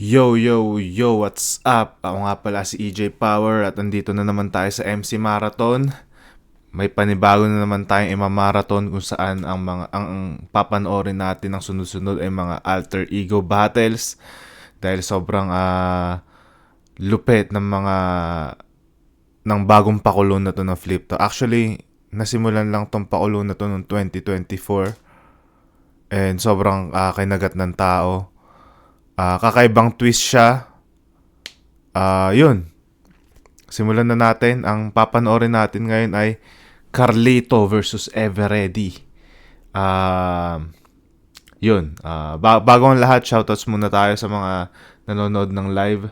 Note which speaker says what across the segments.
Speaker 1: Yo, yo, yo, what's up? Ako nga pala si EJ Power at andito na naman tayo sa MC Marathon. May panibago na naman tayong ima-marathon kung saan ang papanoorin natin ng sunod-sunod ay mga alter ego battles dahil sobrang lupit ng bagong pakulo na to ng Flip to. Actually, nasimulan lang tong pakulo na to noong 2024 and sobrang kinagat ng tao. Kakaibang twist siya. Yun. Simulan na natin. Ang papanoorin natin ngayon ay Carlito versus Everready. Yun. Bago ang lahat, shoutouts muna tayo sa mga nanonood ng live.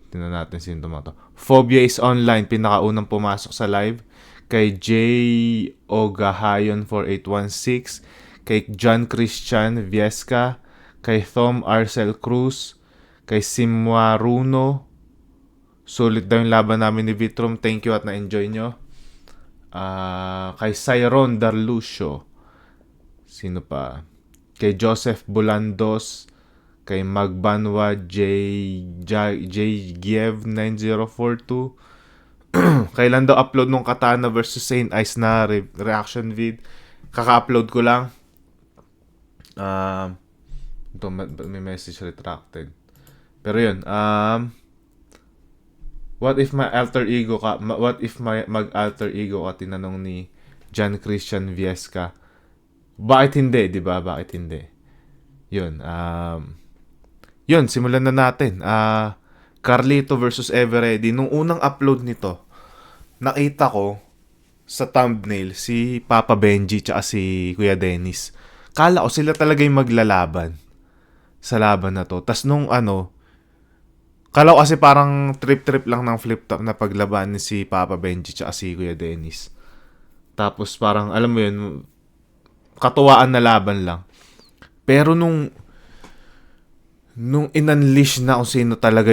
Speaker 1: Tingnan natin sino to. Phobia is online. Pinakaunang pumasok sa live. Kay J. Ogahayon 4816. Kay John Christian Viesca, kay Thom Arcel Cruz, kay Simwa Runo. Sulit daw yung laban namin ni Vitrum. Thank you at na-enjoy nyo. Kay Cyron Darlucio. Sino pa? Kay Joseph Bulandos, kay Magbanwa J. Giev 9042. Kailan daw upload nung Katana versus Saint Ice na reaction vid? Kaka-upload ko lang. Ito, may message retracted. Pero yun, what if my alter ego ka, mag-alter ego ka, tinanong ni John Christian Viesca. Bakit hindi, di ba? Bakit hindi? Yun, yun, simulan na natin. Carlito versus Everready. Nung unang upload nito, nakita ko sa thumbnail si Papa Benji tsaka si Kuya Dennis. Kala ko sila talaga yung maglalaban sa laban na to. Tas nung kala ko kasi parang trip-trip lang ng flip top na paglaban ni si Papa Benji tsaka si Kuya Dennis. Tapos parang, alam mo yun, katuwaan na laban lang. Pero nung in-unleash na kung sino talaga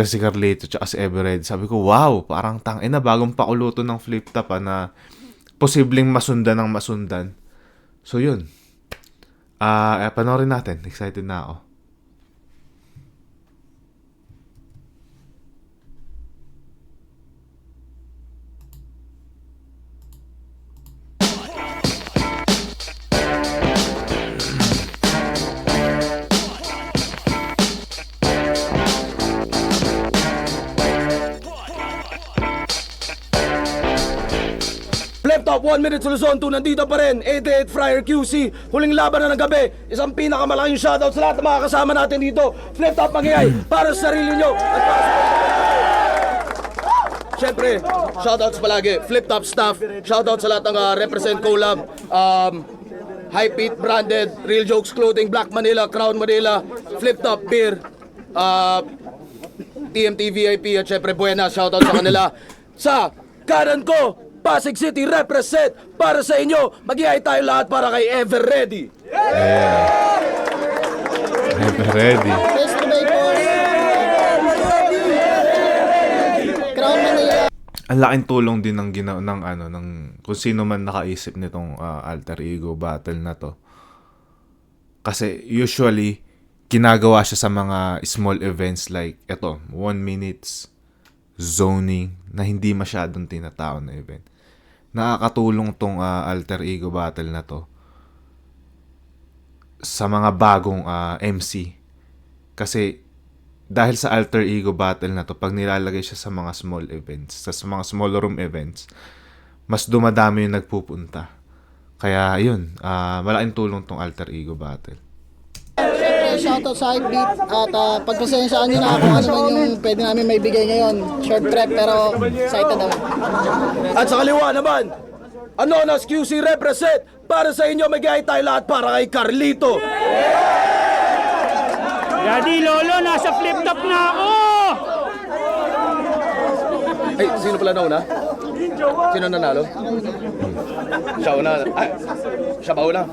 Speaker 1: si Carlito tsaka si Everred, sabi ko, wow, parang tangina, bagong pakuluto ng flip top na posibleng masundan ng masundan. So yun. Panoorin natin. Excited na ako.
Speaker 2: Flip top, 1 minute sa Luzon, 2 nandito pa rin, 88 Friar QC, huling laban na ng gabi, isang pinakamalaking shoutout sa lahat ng mga kasama natin dito. Flip top Mangiyay, para sa sarili nyo, at para sa... Siyempre, shoutouts palagi, Flip top staff, shoutout sa lahat ng represent collab, High Pete branded, Real Jokes Clothing, Black Manila, Crown Manila, Flip top beer, TMT VIP at syempre Buena, shoutout sa kanila. Sa kanan ko, Pasig City represent para sa inyo. Mag-ihay tayo lahat para kay Everready.
Speaker 1: Everready. Ang laking tulong din ng kung sino man nakaisip nitong alter ego battle na to. Kasi usually ginagawa siya sa mga small events like 1 minutes zoning na hindi masyadong tinatao na event. Nakakatulong tong alter ego battle na to sa mga bagong MC. Kasi dahil sa alter ego battle na to, pag nilalagay siya sa mga small events, sa mga small room events, mas dumadami yung nagpupunta. Kaya yun, malaking tulong tong alter ego battle.
Speaker 3: Shoutout sa Hypebeat at pagpasensyaan nyo na kung ano man yung pwede namin may bigay ngayon. Short trek pero excited ako.
Speaker 2: At sa kaliwa naman, Anonas QC represent para sa inyo. Mag-ihay tayo lahat para kay Carlito.
Speaker 4: Daddy Lolo, nasa flip top na ako!
Speaker 2: Ay, sino pala nauna? Sino nanalo? Siya una. Ay, siya ba una?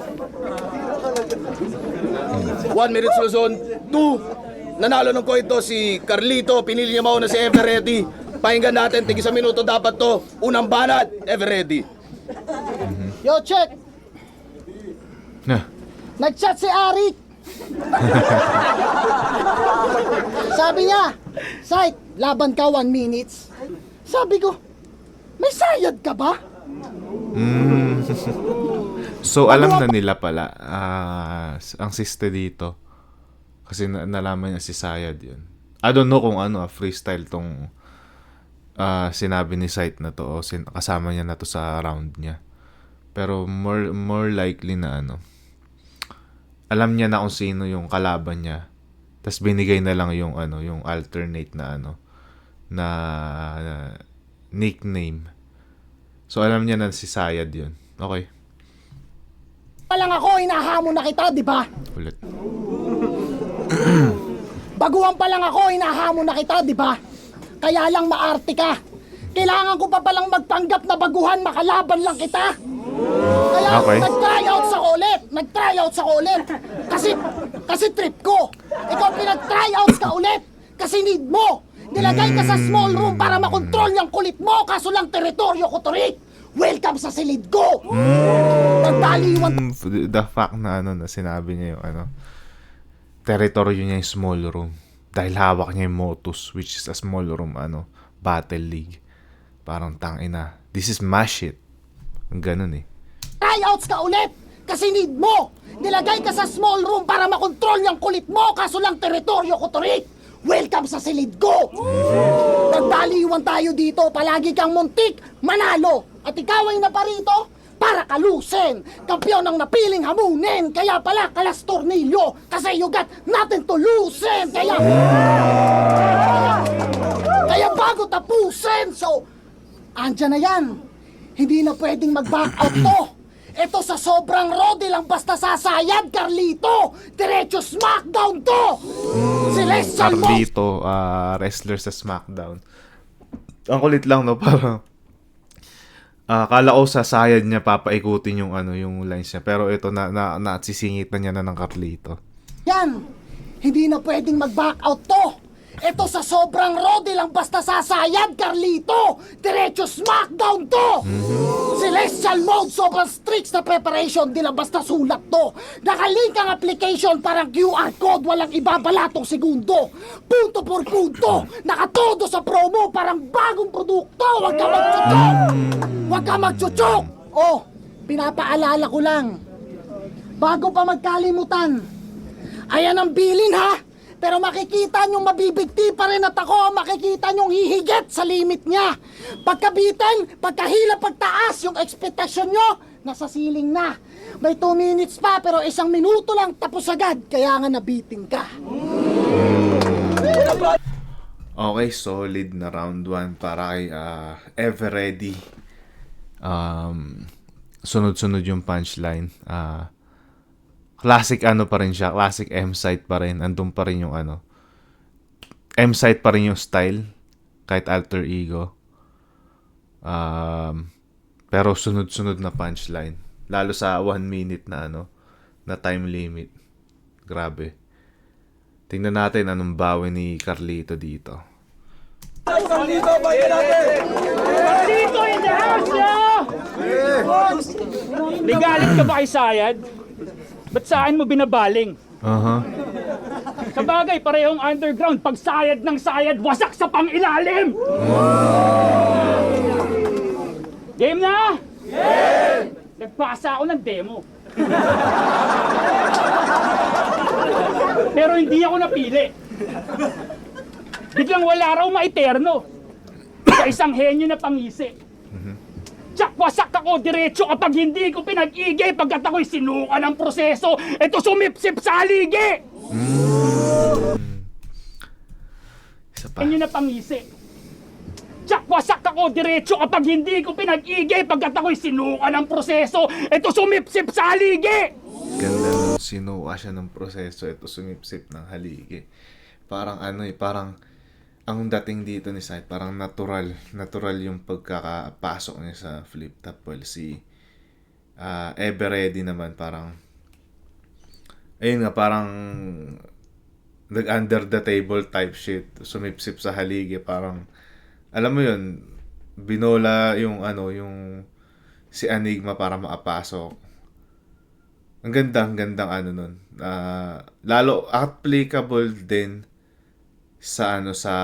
Speaker 2: 1 minute sa Luzon, 2. Nanalo ng koito si Carlito, pinili niya mauna si Everready. Pakinggan natin, tig isang minuto dapat to. Unang banat, Everready.
Speaker 3: Yo, check!
Speaker 1: Na.
Speaker 3: Nag-chat si Arik. Sabi niya, Sight, laban ka 1 minutes. Sabi ko, may sayad ka ba?
Speaker 1: So, alam na nila pala, ang siste dito. Kasi nalaman niya si Sayad yun. I don't know kung ano, freestyle tong sinabi ni Sight na to o kasama niya na to sa round niya. Pero more likely na ano, alam niya na kung sino yung kalaban niya. Tapos binigay na lang yung ano, yung alternate na ano, na nickname. So, alam niya na si Sayad yun. Okay.
Speaker 3: Palang ako, hinahamon na kita, di ba?
Speaker 1: Ulit.
Speaker 3: Baguhan pa lang ako, hinahamon na kita, di ba? Kaya lang maarte ka. Kailangan ko pa palang magpanggap na baguhan, makalaban lang kita. Kaya
Speaker 1: Okay.
Speaker 3: nag-tryouts ako ulit. Kasi trip ko. Ikaw pinag-tryouts ka ulit. Kasi need mo. Nilagay ka sa small room para makontrol yung kulit mo. Kaso lang teritoryo ko to, Rick. Welcome sa silid ko. Nagdaliwan.
Speaker 1: The fact na ano na sinabi niya yung ano, teritoryo niya yung small room. Dahil hawak niya yung Motus, which is a small room ano, battle league. Parang tangina. This is my shit. Ang ganun eh.
Speaker 3: Tryouts ka ulit. Kasi need mo. Nilagay ka sa small room para makontrol yung kulit mo. Kaso lang teritoryo ko to, Rick. Welcome sa silid ko. Nagdaliwan tayo dito. Palagi kang muntik manalo. At ikaw ay naparito para kalusin. Kampiyon ang napiling hamunin. Kaya pala kalas tornilyo. Kasi you got nothing to loosen. Kaya bago tapusin. So, andyan na yan. Hindi na pwedeng mag-back out to. Ito sa sobrang rode lang basta sasayad, Carlito. Diretso smackdown to. Celestial Monster.
Speaker 1: Carlito, wrestler sa SmackDown. Ang kulit lang no, parang akala ko sa sayad niya papaikutin yung ano, yung lines niya. Pero ito sisingit na niya na ng Carlito.
Speaker 3: Yan. Hindi na pwedeng mag-back out to. Ito sa sobrang rode lang basta sasayad, Carlito. Diretso smackdown to. Celestial mode, sobrang strict na preparation. Di lang basta sulat to. Nakalink ang application, parang QR code. Walang ibabalatong segundo. Punto por punto. Nakatodo sa promo, parang bagong produkto. Huwag ka magchuchok. Huwag ka magchuchok. Oh, pinapaalala ko lang. Bago pa magkalimutan. Ayan ang bilin ha. Pero makikita nyong mabibigti pa rin at ako makikita nyong hihigit sa limit niya. Pagkabitin, pagkahila, pagtaas, yung expectation nyo, nasa ceiling na. May 2 minutes pa pero 1 minuto lang tapos agad, kaya nga nabiting ka.
Speaker 1: Okay, solid na round 1 para kay Everready. Sunod-sunod yung punchline. Classic ano pa rin siya, classic M-site pa rin. Andun pa rin yung ano. M-site pa rin yung style. Kahit alter ego. Pero sunod-sunod na punchline. Lalo sa 1 minute na ano, na time limit. Grabe. Tingnan natin anong bawi ni Carlito dito.
Speaker 4: Dito in the house, yo! May galit ka ba kay Sayad? Ba't saan mo binabaling? Sa bagay, parehong underground. Pag sayad ng sayad, wasak sa pangilalim! Game na? Game! Nagpasa ako ng demo. Pero hindi ako napili. Biglang wala raw ma-eterno. Sa isang henyo na pangisi. Tsak, wasak ako diretso kapag hindi ko pinag-igay pagkat ako'y sinuka ng proseso. Ito sumipsip sa haligi!
Speaker 1: Isa pa.
Speaker 4: Henyo na pangisi. Tsak, wasak ako diretso kapag hindi ko pinag-igay pagkat ako'y sinuka ng proseso. Ito sumipsip sa haligi!
Speaker 1: Ganda nung sinuka siya ng proseso. Ito sumipsip ng haligi. Parang ano eh, parang ang dating dito ni Sight, parang natural yung pagkakapasok niya sa flip top. Well, si Everready naman parang ayun nga, parang under the table type shit, sumipsip sa haligi, parang alam mo yun, binola yung ano, yung si Enigma para makapasok. Ang gandang ano nun. Lalo applicable din sa ano sa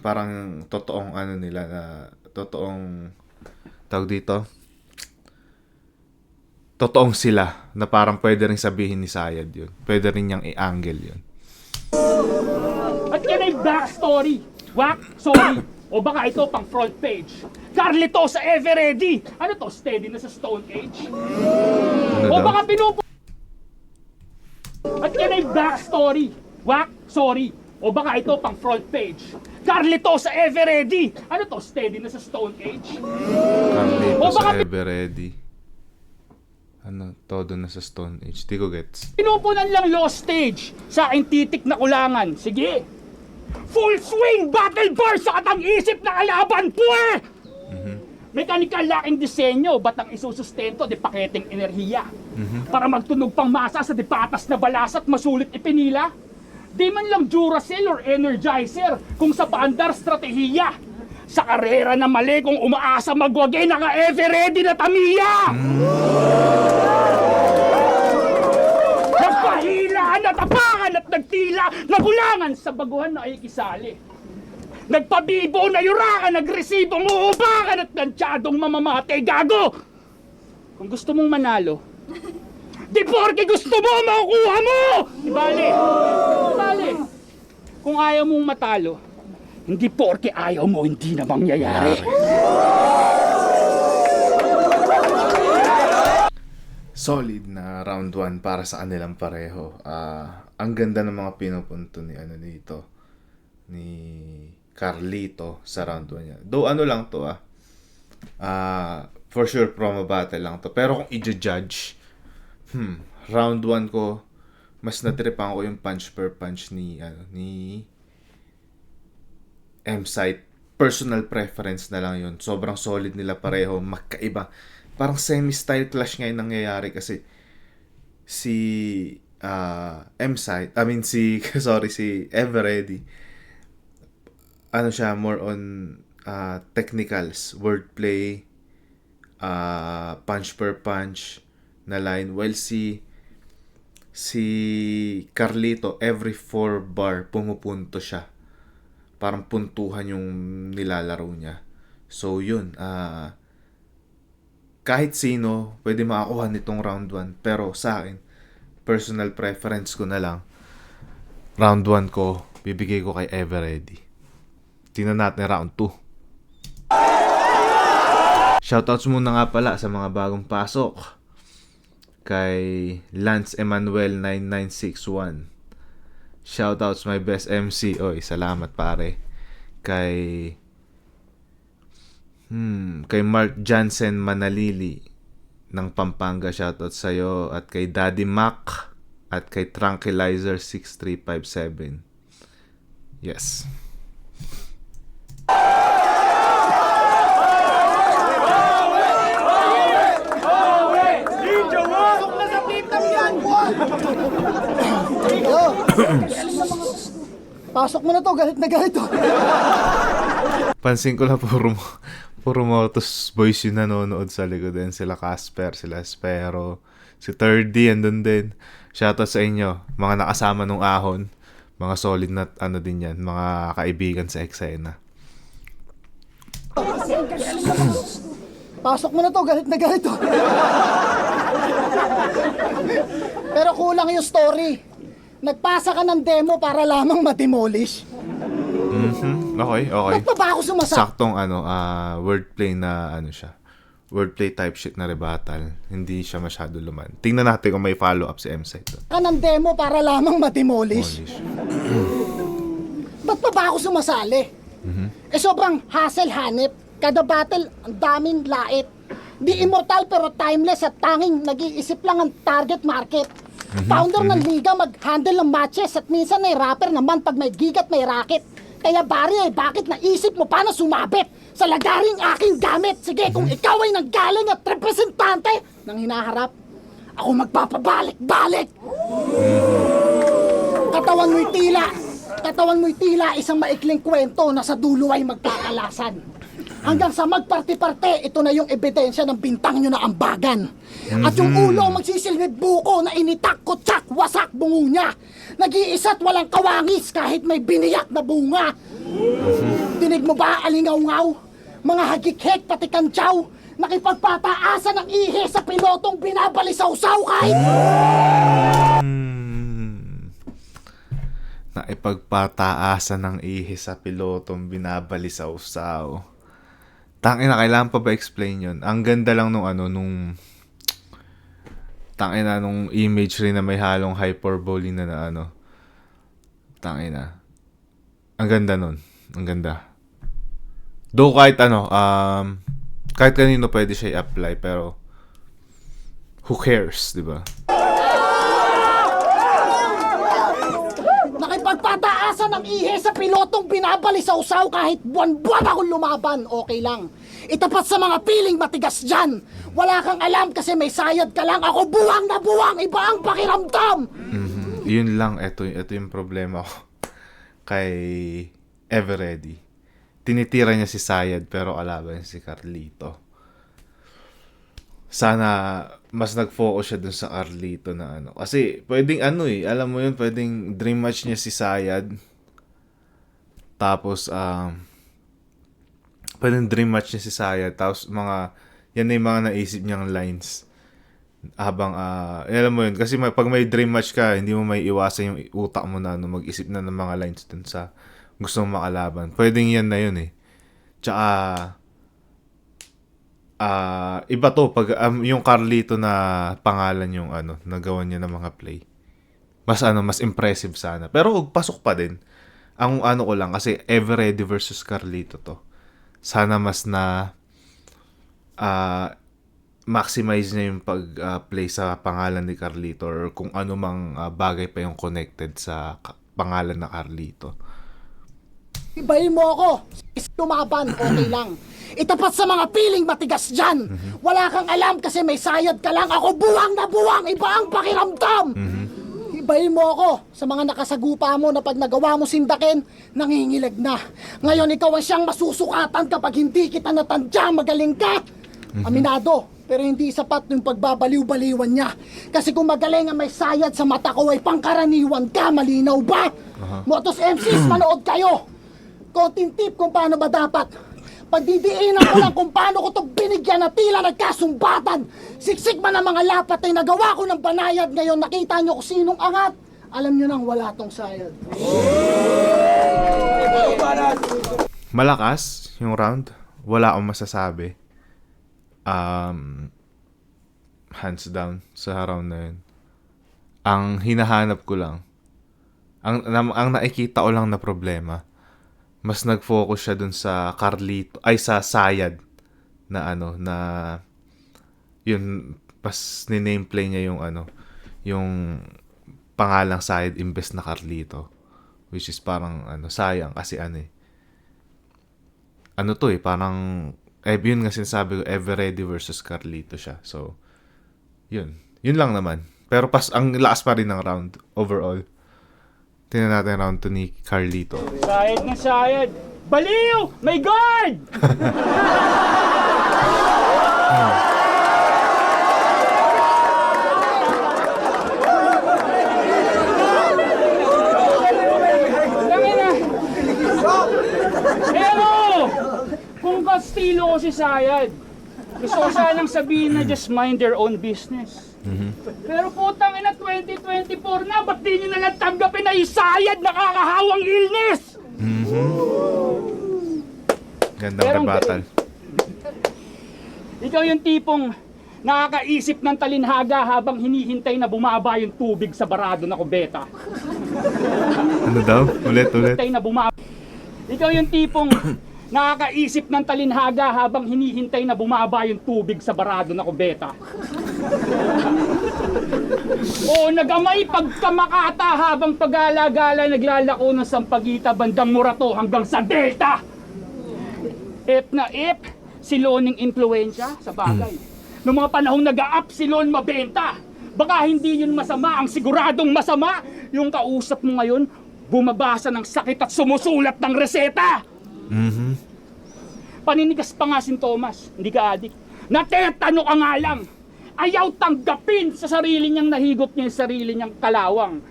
Speaker 1: parang totoong ano nila na totoong tawag dito. Totoong sila na parang pwede rin sabihin ni Sayad yun. Pwede rin niyang i-angle yun.
Speaker 4: At yan ay backstory. Wak, sorry. O baka ito pang front page. Carlito sa Ever Ready. Ano to? Steady na sa Stone Age?
Speaker 1: Ano
Speaker 4: O
Speaker 1: daw?
Speaker 4: baka At yan ay backstory. Wak, sorry. O baka ito pang front page. Carlito sa Ever Ready. Ano to? Steady na sa Stone Age?
Speaker 1: Carlito
Speaker 4: O
Speaker 1: sa
Speaker 4: baka
Speaker 1: Ever Ready. Ano, todo na sa Stone Age. Di ko gets.
Speaker 4: pinupunan lang lost stage. Sa aking titik na kulangan. Sige. Full swing battle bar sa katang isip na kalaban po eh! Mechanical laking disenyo, ba't ang isusustento di paketeng enerhiya? Para magtunog pang masa sa di patas na balas at masulit ipinila? Di man lang Duracell or Energizer kung sa paandar stratehiya. Sa karera na mali kung umaasa magwagi naka-ever ready na tamiya! Nagpahila, natapangan at nagtila, nagulangan sa baguhan na ay kisali. Nagpabibo na yurakan, nagresibong uubakan at nantsyadong mamamate, gago! Kung gusto mong manalo, di porke gusto mo, makukuha mo! Ibali! Ibali! Kung ayaw mong matalo, hindi porke ayaw mo, hindi na mangyayari.
Speaker 1: Solid na round 1 para sa kanilang pareho. Ang ganda ng mga pinupunto ni ano dito ni Carlito sa round 1 niya. Though ano lang to for sure promo battle lang to. Pero kung i-judge round 1 ko mas natripan ko yung punch per punch ni M-Site. Personal preference na lang yun. Sobrang solid nila pareho, magkaiba. Parang semi-style clash ngayon nangyayari kasi si M-Site, si Everready, ano siya, more on technicals, wordplay, punch per punch na line, while si Carlito, every 4 bar pumupunto siya. Parang puntuhan yung nilalaro niya. So yun, kahit sino pwede makakuha nitong round 1, pero sa akin personal preference ko na lang, round 1 ko bibigay ko kay Everready. Tingnan natin round 2. Shoutouts muna nga pala sa mga bagong pasok. Kay Lance Emmanuel 9961. Shoutouts my best MC. Oy, salamat pare. Kay Mark Jansen Manalili ng Pampanga, shoutout sa'yo. At kay Daddy Mac at kay Tranquilizer 6357. Yes.
Speaker 3: Pasok mo na to, galit na galit to.
Speaker 1: Pansin ko lang puro Motus Boys yung nanonood sa likod din. Sila Casper, sila Espero, si 3D andun din. Shoutout sa inyo, mga nakasama nung ahon. Mga solid na ano din yan, mga kaibigan sa eksena.
Speaker 3: Pasok mo na to, galit na galit to. Pero kulang yung story. Nagpasa ka ng demo para lamang ma-demolish.
Speaker 1: Okay.
Speaker 3: Ba't pa ba ako sumasak?
Speaker 1: Saktong wordplay na ano siya. Wordplay type shit na rebuttal. Hindi siya masyado luman. Tingnan natin kung may follow-up si M-Site.
Speaker 3: Ka ng demo para lamang ma-demolish. Ba't pa ba ako sumasali? Sobrang hassle hanip. Kada battle, ang daming lait. Di immortal pero timeless at tanging nag-iisip lang ang target market. Founder ng liga mag-handle ng matches at minsan ay rapper naman pag may gigat may racket. Kaya bari bakit naisip mo paano sumabit sa lagaring aking gamit? Sige, kung ikaw ay nanggaling at representante ng hinaharap, ako magpapabalik-balik. Katawan mo'y tila isang maikling kwento na sa dulo ay magkakalasan. Hanggang sa magparti-parte, ito na yung ebidensya ng bintang nyo na ambagan. At yung ulo magsisilbid buko na initak ko tsak wasak bungo niya. Nag-iisa't walang kawangis kahit may biniyak na bunga. Dinig mo ba alingaw-ngaw? Mga hagikik pati kantsaw, nakipagpataasan ng ihe sa pilotong binabalisaw-saw kahit...
Speaker 1: Naipagpataasan ng ihi sa pilotong binabalisaw-saw. Tangina, kailangan pa ba explain yun? Ang ganda lang nung tangina nung imagery na may halong hyperbole na tangina. Ang ganda nun. Ang ganda. Though kahit kahit kanino pwede siya i-apply, pero who cares, di ba?
Speaker 3: Nakipagpataasan ng ihe sa pilotong binabalisaw-saw kahit buwan-buwan akong lumaban, okay lang. Itapat sa mga piling matigas dyan. Wala kang alam kasi may sayad ka lang. Ako buwang na buwang, iba ang pakiramdam.
Speaker 1: Yun lang, ito yung problema ko kay Everready. Tinitira niya si Sayad pero kalaban niya si Carlito. Sana mas nag-focus siya dun sa Carlito na Kasi pwedeng alam mo yun, pwedeng dream match niya si Sayad. Tapos, pwedeng dream match niya si Sayad. Tapos yan na yung mga naisip niyang lines. Habang, alam mo yun, kasi pag may dream match ka, hindi mo may iwasan yung utak mo na mag-isip na ng mga lines dun sa gusto mong makalaban. Pwedeng yan na yun eh. Tsaka, iba to pag yung Carlito na pangalan yung nagawa niya ng mga play. Mas impressive sana. Pero pasok pa din. Ang ko lang kasi Everready versus Carlito to. Sana mas na maximize niya yung pag-play sa pangalan ni Carlito or kung ano mang bagay pa yung connected sa pangalan na Carlito.
Speaker 3: Ibahin mo ako. Lumaban, okay lang. Itapat sa mga piling matigas dyan. Wala kang alam kasi may sayad ka lang. Ako buwang na buwang, iba ang pakiramdam. Ibahin mo ako sa mga nakasagupa mo na pag nagawa mo sindakin, nangingilag na. Ngayon ikaw ang siyang masusukatan kapag hindi kita natandya, magaling ka. Aminado, pero hindi sapat yung pagbabaliw-baliwan niya. Kasi kung magaling ang may sayad sa mata ko ay pangkaraniwan ka, malinaw ba? Motos MCs, manood kayo. Konting tip kung paano ba dapat. Pagdidiinan ko lang kung paano ko ito binigyan na tila nagkasumbatan. Siksik man ang mga lapat ay nagawa ko ng banayad. Ngayon nakita nyo kung sinong angat. Alam nyo nang wala tong sayad.
Speaker 1: Malakas yung round. Wala akong masasabi. Hands down sa round na yun. Ang hinahanap ko lang, ang nakikita ko lang na problema, mas nag-focus siya dun sa Carlito, ay sa Sayad na na yun, pas ni-nameplay niya yung yung pangalang Sayad imbes na Carlito, which is parang sayang kasi parang yun nga sinasabi ko, Everready versus Carlito siya. So yun lang naman, pero ang lakas pa rin ng round overall. Tingnan natin round 2 ni Carlito.
Speaker 4: Sayad na sayad. Baliw! May guard! Pero, kung kastilo ko si Sayad, gusto ko sanang sabihin na just mind their own business. Pero putang ina, 2024 na, ba't di nyo nalang tanggapin na isayad nakakahawang illness?
Speaker 1: Gandang
Speaker 4: Pero,
Speaker 1: rebuttal.
Speaker 4: Ikaw yung tipong nakakaisip ng talinhaga habang hinihintay na bumaba yung tubig sa barado na kubeta.
Speaker 1: Ano daw? Ulit.
Speaker 4: Hintay na Ikaw yung tipong nakakaisip ng talinhaga habang hinihintay na bumaba yung tubig sa barado na kubeta. O nagamay pagkamakata habang pag-alagala naglalako ng Sampaguita bandang Morato hanggang sa Delta. If si Loning influensya sa bagay. Noong mga panahong nag-a-up si Lon mabenta. Baka hindi yun masama, ang siguradong masama yung kausap mo ngayon bumabasa ng sakit at sumusulat ng reseta. Paninigas pa nga si Thomas, hindi ka adik. Natetano ka nga lang. ayaw tanggapin sa sarili niyang nahigop niya yung sarili niyang kalawang.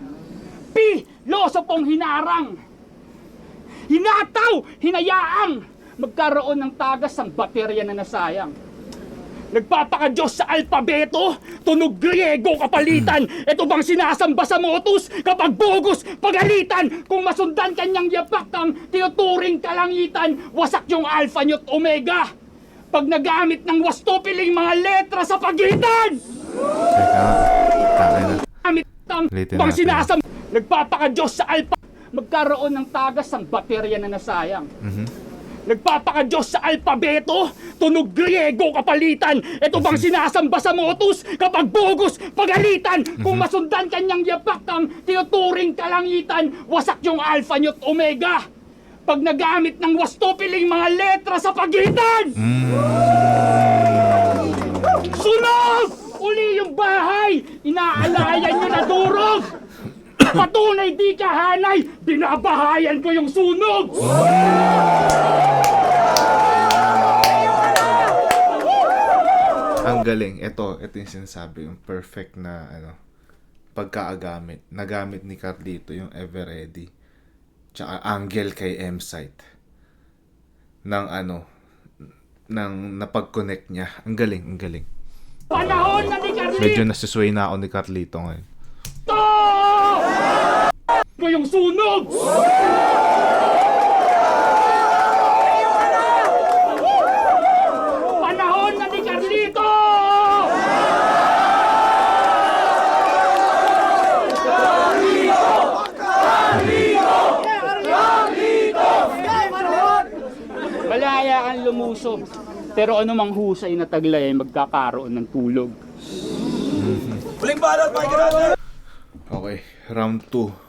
Speaker 4: Pilosopong hinarang, hinataw, hinayaang magkaroon ng tagas ang baterya na nasayang. Nagpapakadiyos sa alpabeto, tunog Griego kapalitan. Ito bang sinasamba sa motus kapag bogus pagalitan? Kung masundan kanyang yapak ang tinuturing kalangitan, wasak yung alpha nyo't omega. Pag nagamit ng wasto piling mga letra sa pagitan, gamit ang
Speaker 1: Ulitin
Speaker 4: bang
Speaker 1: natin.
Speaker 4: sinasamba. Nagpapakadiyos sa alpa, magkaroon ng tagas ang baterya na nasayang. Nagpapakadiyos sa alpabeto, tunog Griego kapalitan. Ito bang sinasamba sa motus kapag bogus pagalitan? Kung masundan kanyang yapak ang tinuturing kalangitan, wasak yung alpha nyo't omega. Pag nagamit ng wasto piling mga letra sa pagitan, sunog! Uli yung bahay, inaalayan nyo na durog. Patunay di kahanay, binabahayan ko yung sunog.
Speaker 1: Ang galing. Ito yung sinasabi, yung perfect na pagkaagamit. Nagamit ni Carlito yung Ever Ready. Tsaka angle kay M-Site. Nang napag-connect niya. Ang galing, ang galing.
Speaker 4: Panahon na ni Carlito
Speaker 1: Medyo nasisway na ako ni Carlito ngayon.
Speaker 4: ko yung sunog. Panahon na ni Carlito. Malaya kang lumusob, pero anumang husay na taglay ay magkakaroon ng tulog.
Speaker 2: Huling balot, mga kinasa!
Speaker 1: Okay, round 2.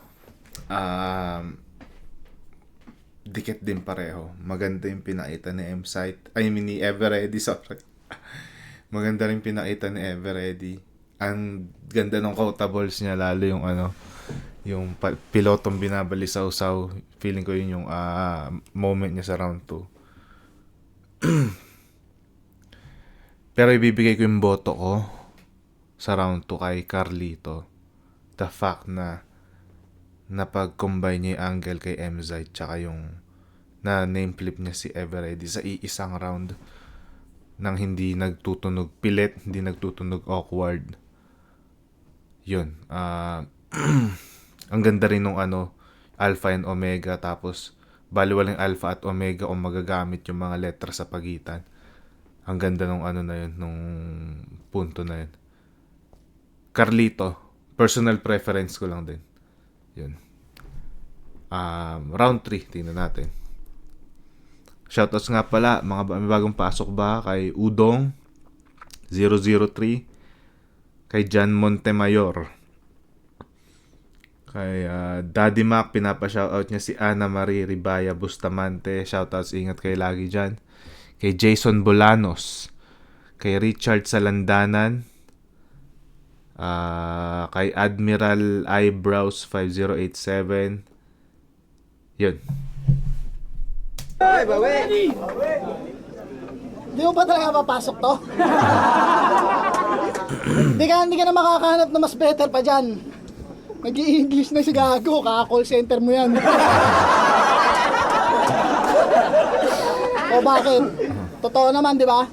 Speaker 1: Dikit din pareho. Maganda yung pinakita ni M-Site. Ni Everready, sorry. Maganda rin pinakita ni Everready. Ang ganda ng quotables niya, lalo yung yung pilotong binabali sa usaw. Feeling ko yun yung moment niya sa round 2. Pero ibibigay ko yung boto ko sa round 2 kay Carlito. The fact na napag-combine niya yung angle kay M-Site tsaka yung na name flip niya si Everready sa iisang round nang hindi nagtutunog pilit, hindi nagtutunog awkward. Yun. Ang ganda rin nung Alpha and Omega, tapos baliwalang Alpha at Omega kung magagamit yung mga letra sa pagitan. Ang ganda nung na yun, nung punto na yun. Carlito, personal preference ko lang din. Yun. Round 3, tingnan natin. Shoutouts nga pala, may bagong pasok ba kay Udong 003, kay John Montemayor, kay Daddy Mac, pinapa-shoutout niya si Ana Marie Ribaya Bustamante. Shoutouts, ingat kayo lagi dyan. Kay Jason Bolanos, kay Richard Salandanan, kay Admiral Eyebrows 5087. Yun.
Speaker 3: Di mo ba talaga papasok to? Hindi ka na makakahanap na mas better pa dyan. Nag-i-English na si Gago, kaka-call center mo yan. O bakit? Totoo naman, di ba?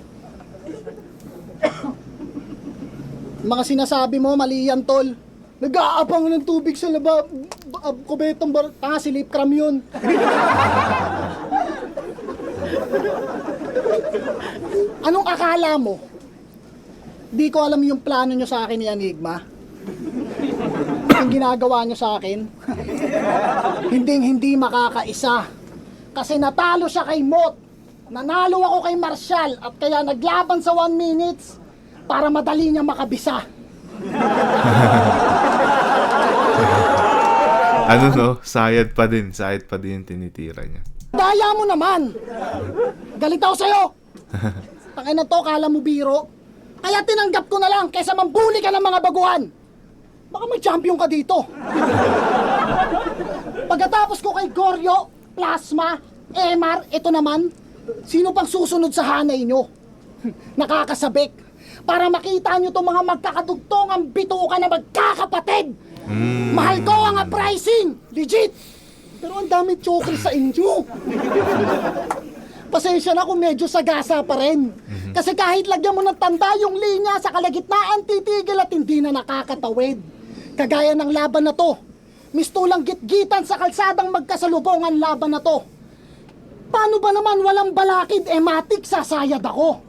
Speaker 3: Mga sinasabi mo, mali yan, tol. Nag-aabang ng tubig sa laba. Kubetong tanga, silip cram yun. Anong akala mo? Di ko alam yung plano nyo sa akin ni Enigma. Ang ginagawa nyo sa akin. Hindi makakaisa. Kasi natalo siya kay Mot. Nanalo ako kay Marshall. At kaya naglaban sa 1 minutes para madali niya makabisa.
Speaker 1: Sayad pa din yung tinitira niya.
Speaker 3: Daya mo naman. Galit ako sa'yo. Tangin na to, kala mo biro. Kaya tinanggap ko na lang kaysa mambuli ka ng mga baguhan. Baka mag-champion ka dito. Pagkatapos ko kay Goryo, Plasma, Emar, ito naman, sino pang susunod sa hanay nyo? Nakakasabik. para makita nyo itong mga magkakadugtong ang bituka na magkakapatid. Mahal ko ang pricing, legit. Pero ang dami choker sa inyo. Pasensya na kung medyo sagasa pa rin. Kasi kahit lagyan mo ng tanda yung linya sa kalagitnaan, titigil at hindi na nakakatawid. Kagaya ng laban na to, mistulang gitgitan sa kalsadang magkasalubong ang laban na to. Paano ba naman walang balakid, matik, sasayad ako?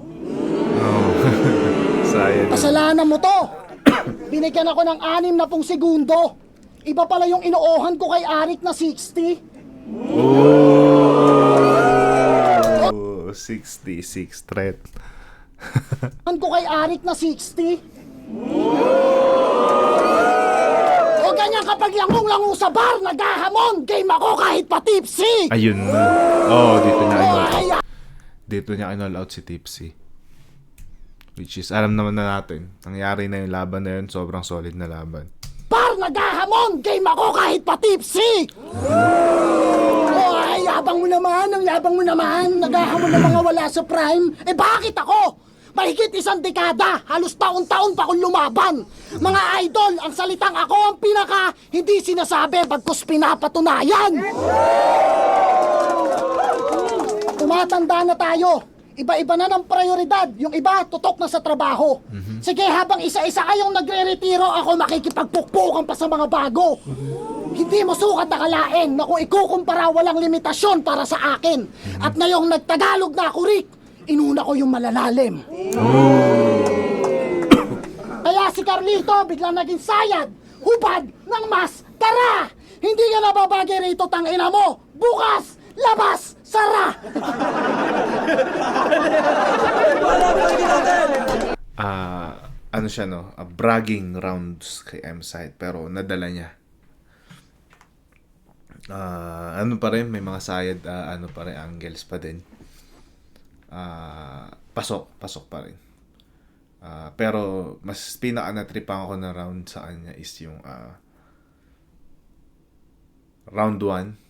Speaker 1: Sayang.
Speaker 3: Kasalanan mo to. Binigyan ako ng 60 segundo. Iba pala yung inuohan ko kay Arik na 60.
Speaker 1: Oh, 66 threat.
Speaker 3: Ko kay Arik na 60. O ganyan kapag langung-langung sa bar, naghahamon, game ako kahit pa tipsy.
Speaker 1: Ayun na. Oh, dito niya
Speaker 3: O
Speaker 1: inall
Speaker 3: ay,
Speaker 1: out. Dito niya inall out si Tipsy. Which is, alam naman na natin. Nangyari na yung laban na yun. Sobrang solid na laban.
Speaker 3: bar, naghahamon, game ako kahit pa tipsy. O ay, yabang mo naman, ang yabang mo naman. Naghahamon ng mga wala sa prime. Bakit ako? Mahigit 1 dekada, halos taon-taon pa akong lumaban. Mga idol, ang salitang ako ang pinaka, hindi sinasabi, bagkus pinapatunayan. Tumatanda na tayo. Iba-iba na ng prioridad. Yung iba, tutok na sa trabaho. Sige, habang isa-isa kayong nagre-retiro, ako makikipagpukpukan pa sa mga bago. Hindi mo sukat nakalain na kung ikukumpara walang limitasyon para sa akin. At ngayong nagtagalog na ako, Rick, inuna ko yung malalalim. Kaya si Carlito biglang naging sayad, hubad ng maskara. Hindi ka nababagay rito, tangina mo. Bukas, labas, sara.
Speaker 1: Ano siya, no? Bragging rounds kay M-Side, pero nadala niya. Ano pa rin, may mga sayad, ano pa rin, angles pa din. Pasok pa rin. Pero mas pinaka-natripan ako na round sa kanya is yung round 1.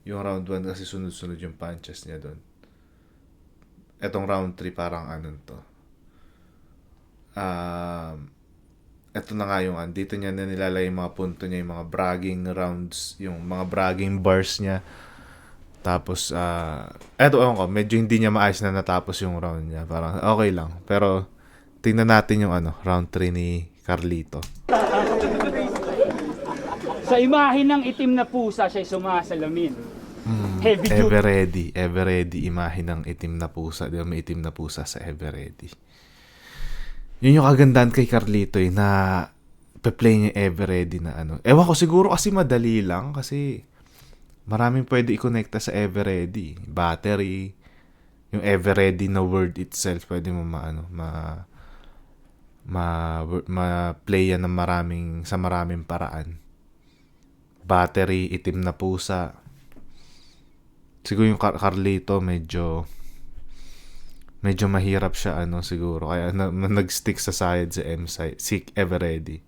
Speaker 1: Yung round 1 kasi sunod-sunod yung punches niya doon. Etong round 3 parang ano to. Eto na nga yung dito niya na nilalagay yung mga punto niya, yung mga bragging rounds, yung mga bragging bars niya. Tapos, eto ko, medyo hindi niya maayos na natapos yung round niya. Parang okay lang. Pero, tingnan natin yung round 3 ni Carlito.
Speaker 4: Sa imahe ng itim na pusa, siya'y sumasalamin. Heavy duty.
Speaker 1: Ever ready, imahe ng itim na pusa. Di ba may itim na pusa sa Ever ready. Yun yung kagandahan kay Carlito na pe-play niya Ever ready na Ewan ko, siguro kasi madali lang kasi maraming pwede i-connecta sa Ever ready. Battery, yung Ever ready na word itself, pwede mo ma-play yan ng sa maraming paraan. Battery, itim na pusa. Siguro yung Carlito medyo mahirap siya siguro kaya nag-stick sa side sa M-Side, si Ever ready.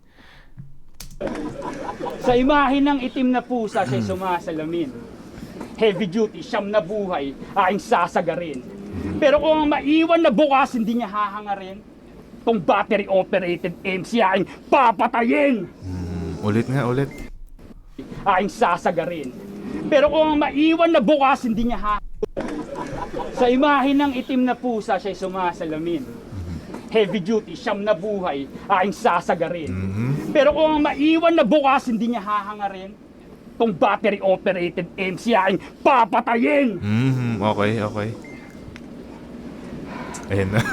Speaker 4: Sa imahe ng itim na pusa, siya'y sumasalamin. Heavy duty, siyam na buhay, aking sasagarin. Pero kung ang maiwan na bukas, hindi niya hahangarin. Tong battery-operated MC, aking papatayin!
Speaker 1: Ulit.
Speaker 4: Aking sasagarin. Pero kung ang maiwan na bukas, hindi niya Sa imahe ng itim na pusa, siya'y sumasalamin. Heavy duty, siyam na buhay, aking sasagarin. Pero kung ang maiwan na bukas, hindi niya hahangarin. Tong battery-operated MC, aking papatayin!
Speaker 1: Okay. Ayan na.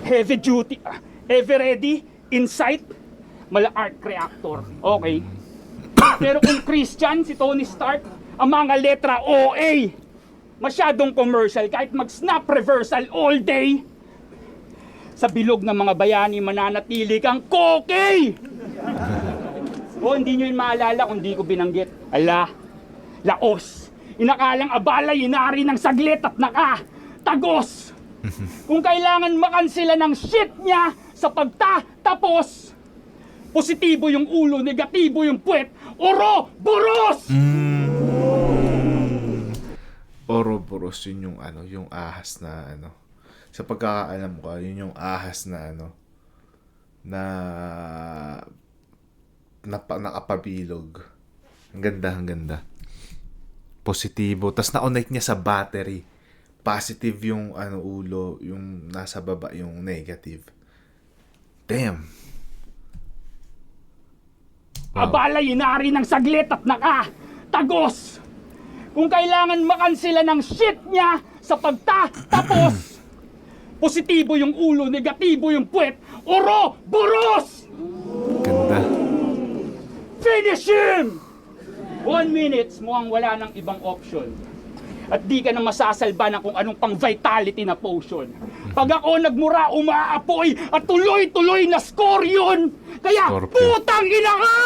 Speaker 4: Heavy duty, ever ready, insight, mala arc reactor. Okay. Pero kung Christian, si Tony Stark, ang mga letra OA, masyadong commercial, kahit mag-snap reversal all day, sa bilog ng mga bayani, mananatili kang kokey! Hindi nyo yun maalala kung di ko binanggit. Laos. Inakalang abala, yunari ng saglit at tagos. Kung kailangan makansila ng shit niya sa pagtatapos, positibo yung ulo, negatibo yung puwet, Ouroboros!
Speaker 1: Ouroboros yun yung yung ahas na Sa pagkakaalam ko, yun yung ahas na ano, na nakapabilog. Ang ganda, ang ganda. Positibo. Tapos na-connect niya sa battery. Positive yung ano ulo, yung nasa baba yung negative. Damn.
Speaker 4: Abala, inari ng saglit at tagos. Kung kailangan makansela ng shit niya sa pagtatapos. Positibo yung ulo, negatibo yung puwet. Oro, buros!
Speaker 1: Ganda.
Speaker 4: Finish him! 1 minute, mukhang wala ng ibang option. At di ka na masasalba ng kung anong pang vitality na potion. Pag ako nagmura, umaapoy at tuloy-tuloy na score yun! Kaya,
Speaker 1: Scorpion.
Speaker 4: putang ina ka!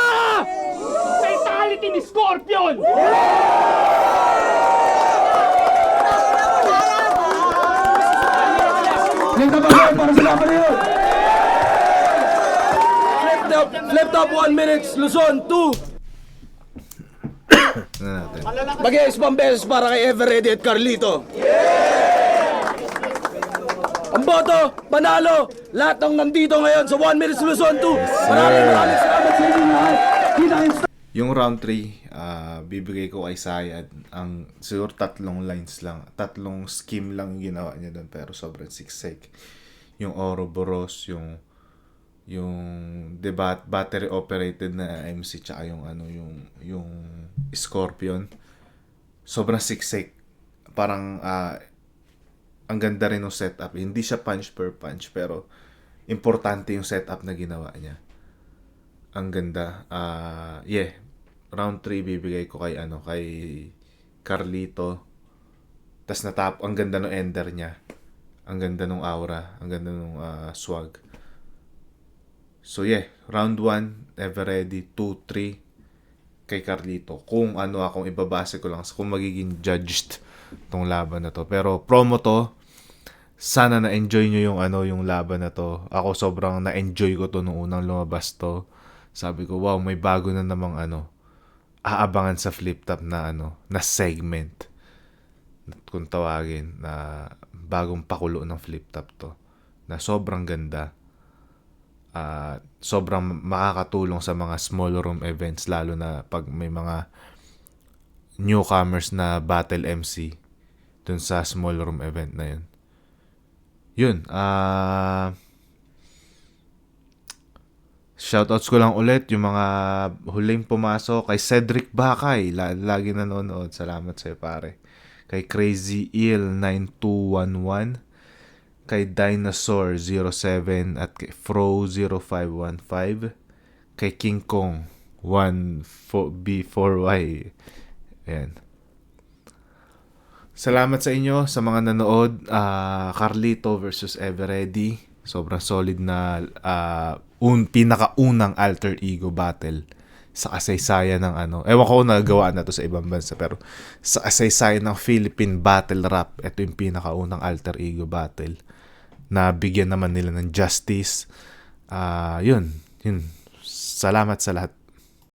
Speaker 4: Vitality ni Scorpion!
Speaker 2: Ganda ba kayo para sa laban na yun? Flip top 1 minutes, Luzon 2.
Speaker 1: Ano natin?
Speaker 2: Mag-iis pang beses para kay Everready at Carlito. Ang boto, panalo, lahat ng nandito ngayon sa 1 minutes Luzon 2. Maraming salamat sa inyo lahat. Kita-kits
Speaker 1: Yung round 3, bibigay ko kay Sayad. Ang siguro 3 lines lang. 3 scheme lang yung ginawa niya doon, pero sobrang siksik. Yung Ouroboros, yung battery operated na MC, tsaka yung ano, yung Scorpion. Sobrang siksik. Parang ang ganda rin ng setup. Hindi siya punch per punch, pero importante yung setup na ginawa niya. Ang ganda. Round 3 bibigay ko kay Carlito. Tas ang ganda ng ender niya. Ang ganda ng aura, ang ganda ng swag. So round 1 Everready, 2-3 kay Carlito. Kung akong ibabase ko lang kung magiging judged tong laban na to. Pero promo to. Sana na-enjoy nyo yung laban na to. Ako sobrang na-enjoy ko to nung unang lumabas to. Sabi ko, wow, may bago na namang aabangan sa flip top na na segment. Kung tawagin na bagong pakulo ng flip top to. Na sobrang ganda. Sobrang makakatulong sa mga small room events, lalo na pag may mga newcomers na battle MC dun sa small room event na yun. Shoutouts ko lang ulit yung mga huling pumasok kay Cedric Bakay, lagi nanonood. Salamat sa'yo, pare. Kay Crazy Eel 9211, kay Dinosaur 07 at kay Fro 0515, kay King Kong 14B4Y. Ayan. Salamat sa inyo sa mga nanood. Carlito versus Everready. Sobrang solid na pinakaunang alter ego battle sa kasaysayan ng ewan ko kung nagagawa na to sa ibang bansa, pero sa kasaysayan ng Philippine battle rap, ito yung pinakaunang alter ego battle na bigyan naman nila ng justice. Yun. Salamat sa lahat.